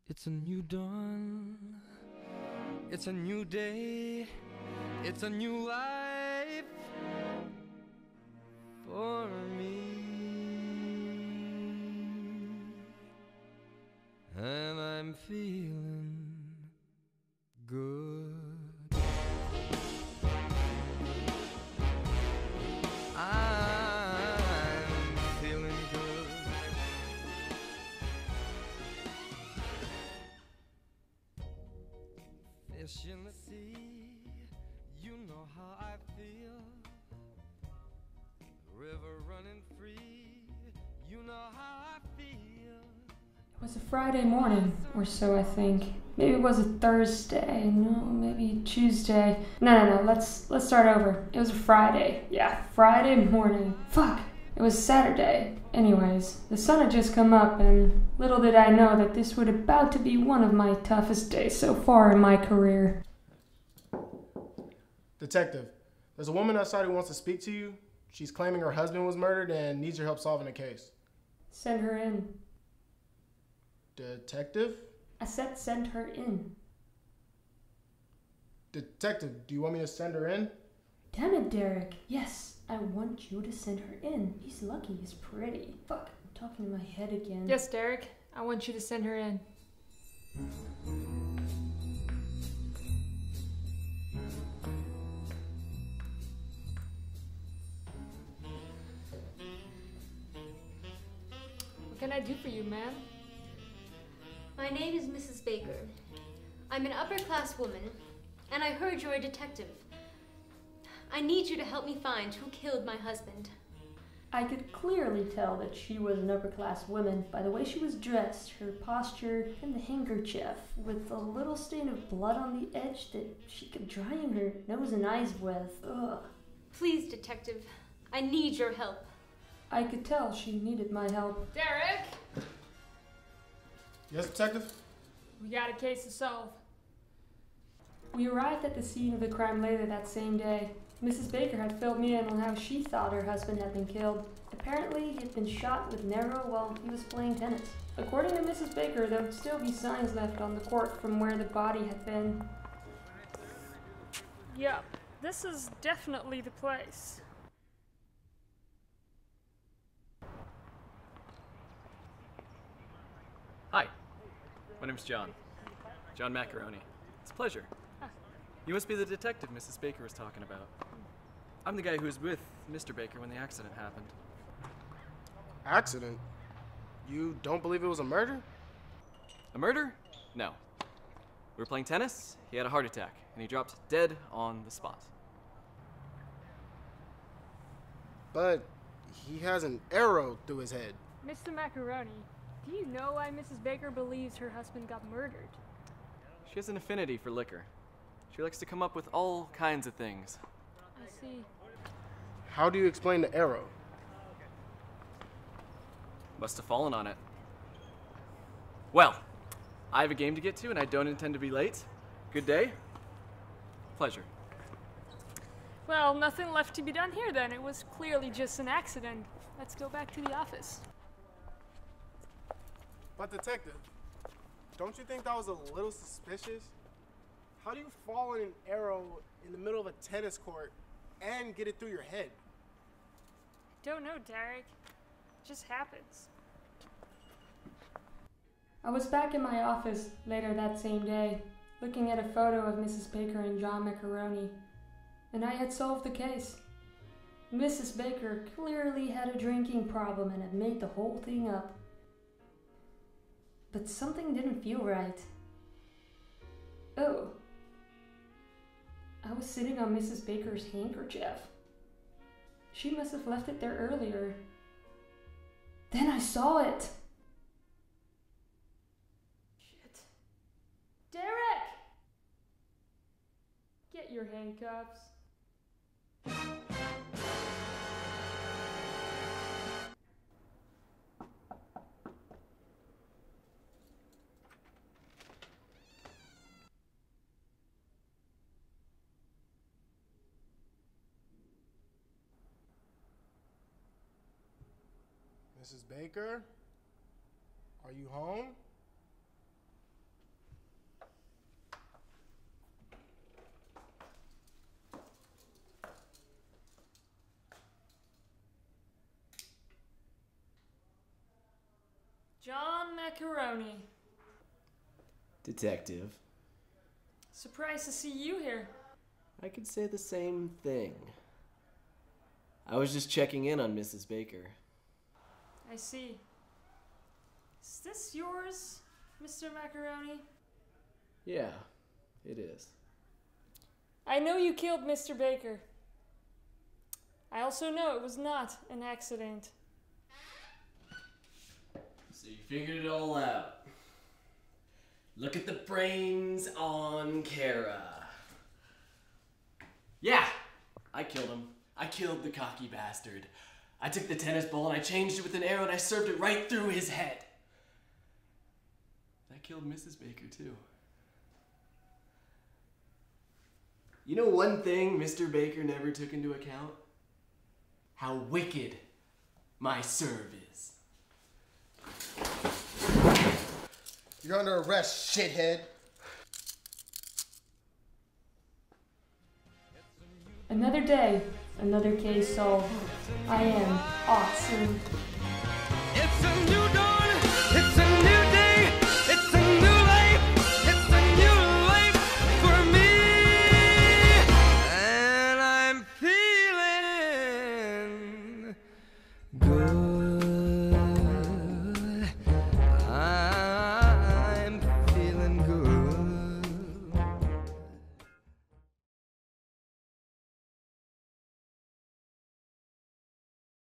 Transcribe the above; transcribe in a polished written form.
It's a new dawn, it's a new day, it's a new life for me. And I'm feeling good. I'm feeling good. Fish in the sea, you know how I feel. River running free, you know how I feel. It was a Friday morning, or so I think. Maybe it was a Thursday. No, maybe Tuesday. No. Let's start over. It was a Friday. Yeah, Friday morning. Fuck. It was Saturday. Anyways, the sun had just come up, and little did I know that this would about to be one of my toughest days so far in my career. Detective, there's a woman outside who wants to speak to you. She's claiming her husband was murdered and needs your help solving the case. Send her in. Detective? I said send her in. Detective, do you want me to send her in? Damn it, Derek. Yes, I want you to send her in. He's lucky he's pretty. Fuck, I'm talking in my head again. Yes, Derek. I want you to send her in. What can I do for you, ma'am? My name is Mrs. Baker. I'm an upper-class woman, and I heard you're a detective. I need you to help me find who killed my husband. I could clearly tell that she was an upper-class woman by the way she was dressed, her posture, and the handkerchief, with a little stain of blood on the edge that she kept drying her nose and eyes with. Ugh. Please, detective, I need your help. I could tell she needed my help. Derek! Yes, Detective? We got a case to solve. We arrived at the scene of the crime later that same day. Mrs. Baker had filled me in on how she thought her husband had been killed. Apparently, he had been shot with an arrow while he was playing tennis. According to Mrs. Baker, there would still be signs left on the court from where the body had been. Yep, this is definitely the place. Hi, my name's John. John Macaroni. It's a pleasure. You must be the detective Mrs. Baker was talking about. I'm the guy who was with Mr. Baker when the accident happened. Accident? You don't believe it was a murder? A murder? No. We were playing tennis, he had a heart attack, and he dropped dead on the spot. But he has an arrow through his head. Mr. Macaroni, do you know why Mrs. Baker believes her husband got murdered? She has an affinity for liquor. She likes to come up with all kinds of things. I see. How do you explain the arrow? Must have fallen on it. Well, I have a game to get to and I don't intend to be late. Good day. Pleasure. Well, nothing left to be done here then. It was clearly just an accident. Let's go back to the office. But Detective, don't you think that was a little suspicious? How do you fall on an arrow in the middle of a tennis court and get it through your head? Don't know, Derek. It just happens. I was back in my office later that same day, looking at a photo of Mrs. Baker and John Macaroni, and I had solved the case. Mrs. Baker clearly had a drinking problem and had made the whole thing up. But something didn't feel right. Oh. I was sitting on Mrs. Baker's handkerchief. She must have left it there earlier. Then I saw it. Shit. Derek! Get your handcuffs. Mrs. Baker, are you home? Macaroni. Detective. Surprised to see you here. I could say the same thing. I was just checking in on Mrs. Baker. I see. Is this yours, Mr. Macaroni? Yeah, it is. I know you killed Mr. Baker. I also know it was not an accident. So you figured it all out. Look at the brains on Cara. Yeah, I killed him. I killed the cocky bastard. I took the tennis ball and I changed it with an arrow and I served it right through his head. I killed Mrs. Baker too. You know one thing Mr. Baker never took into account? How wicked my serve is. You're under arrest, shithead. Another day, another case solved. I am awesome. It's a new dawn, it's a new day, it's a new life, it's a new life for me. And I'm feeling good.